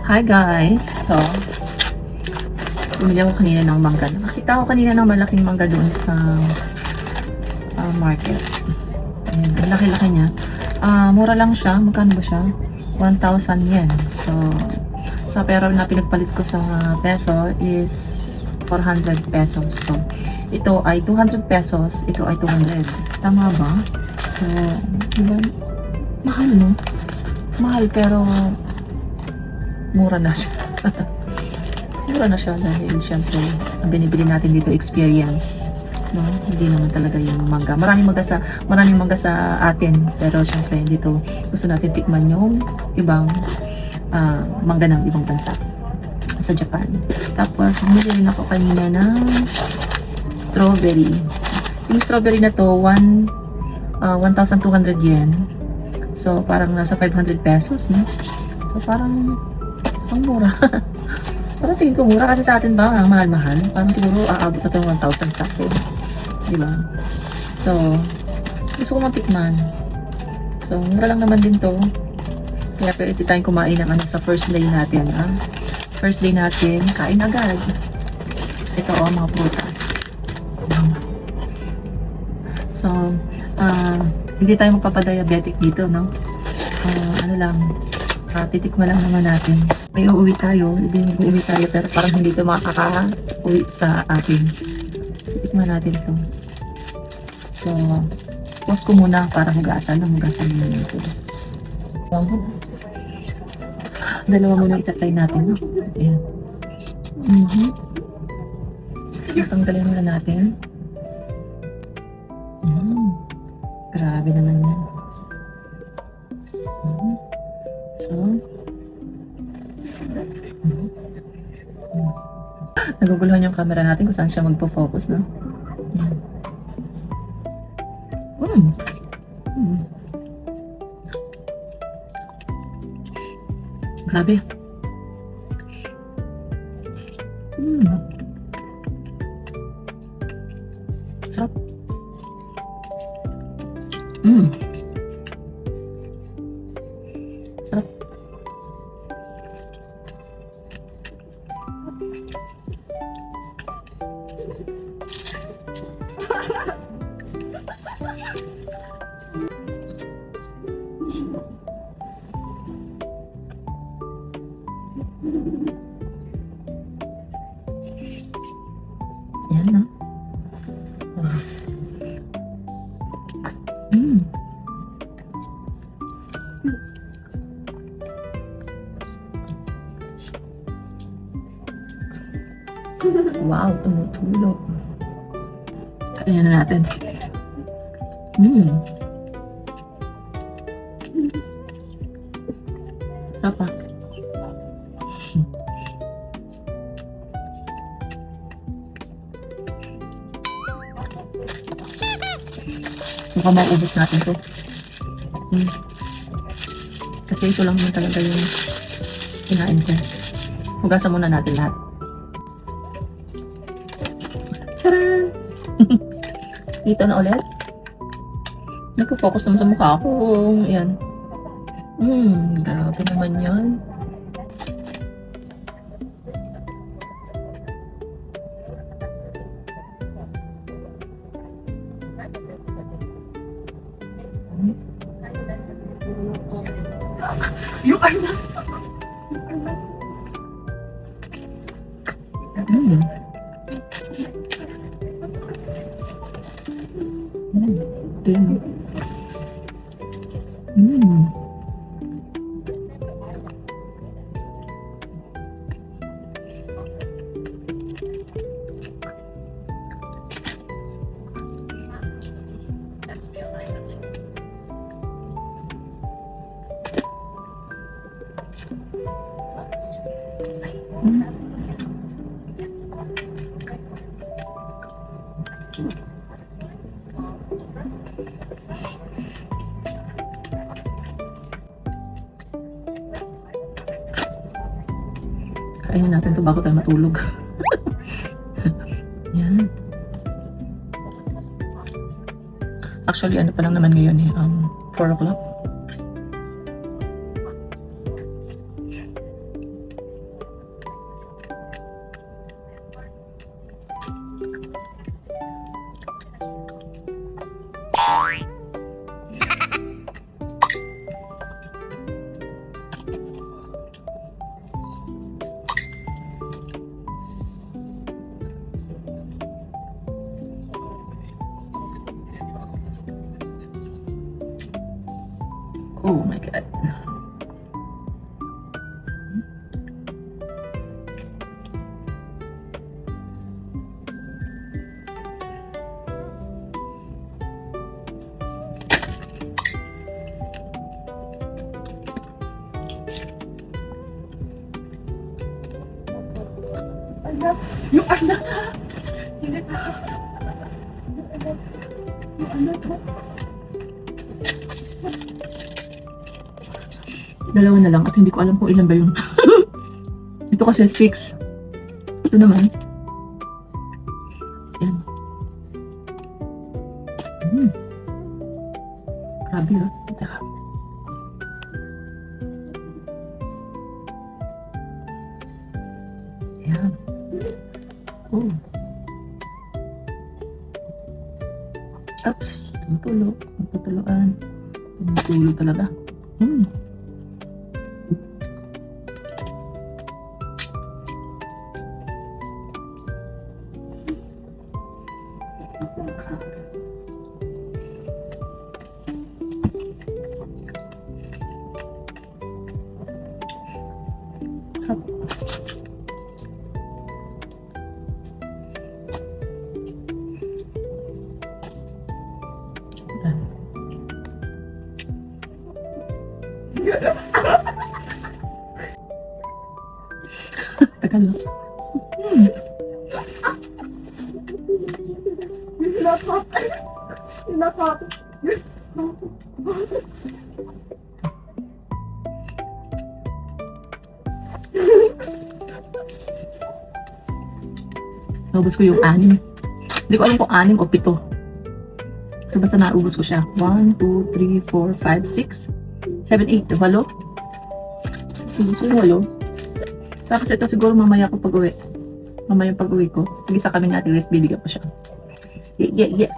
Hi guys! So, bumili ako kanina ng mangga. Nakita ako kanina ng malaking mangga doon sa market. Ayan, ang laki-laki niya. Mura lang siya. Magkano ba siya? 1,000 yen. So, sa pera na pinagpalit ko sa peso is 400 pesos. So, ito ay 200 pesos. Ito ay 200. Tama ba? So, diba? Mahal, no? Mahal pero mura na siya. Mura na siya dahil syempre ang binibili natin dito experience, no? Hindi naman talaga yung mangga. Maraming mangga sa atin, pero syempre dito gusto natin tikman yung ibang mangga ng ibang bansa sa Japan. Tapos bumili rin ako kanina ng strawberry. Yung strawberry na to 1,200 yen. So parang nasa 500 pesos, no? So parang ang mura. Parang tingin ko mura kasi sa atin ba ang mahal-mahal. Parang siguro aabot na ito 1,000 sa atin. Diba? So, gusto ko matikman. So, mura lang naman din to. Kaya pwede tayong kumain ng sa first day natin. First day natin, kain agad. Ito mga prutas. So, hindi tayo magpapadiabetic dito, no? Ano lang, titikman lang naman natin. May uuwi tayo, pero parang hindi ito makaka-uwi sa atin. Titikman natin ito. So, pause ko muna para hugasan muna ito. Dalawa muna itatry natin, no? Ayan. So, tanggalin muna natin. Grabe naman yan. So, naguguluhan yung camera natin kung saan siya magpo-focus, no? Yan. Grabe. Sarap. Sarap. Yan na. Wow. Wow, tumutulo. Kaya na natin. Apa? Mukhang maubos natin to. Kasi ito lang naman talaga yung kinain ko. Hugasan muna natin lahat. Taran! Ito na ulit. Nagpo-focus naman sa mukha ko. Ayan. Grabe naman yan. You are not. Kainin natin ito bago tayo matulog. Yan. Actually, ano pa lang naman ngayon eh, 4 o'clock. anak. Yung anak. Hindi pa. Yung anak. Dalawa na lang at hindi ko alam kung ilan ba yun. Ito kasi 6. Ito naman. Yan. Grabe ah. Teka. Yan. Oh. Oops. Tumutulo. Matutuluan. Tumutulo talaga. Tagal lang. Naubos ko yung 6. Hindi ko alam kung 6 o 7. So basta naubos ko siya. 1, 2, 3, 4, 5, 6, 7, 8, 8. Ubus ko yung 8. Tapos ito siguro mamaya ko pag-uwi. Mamaya pag-uwi ko. Sige sa kami natin, bibigyan ko siya. Yeah.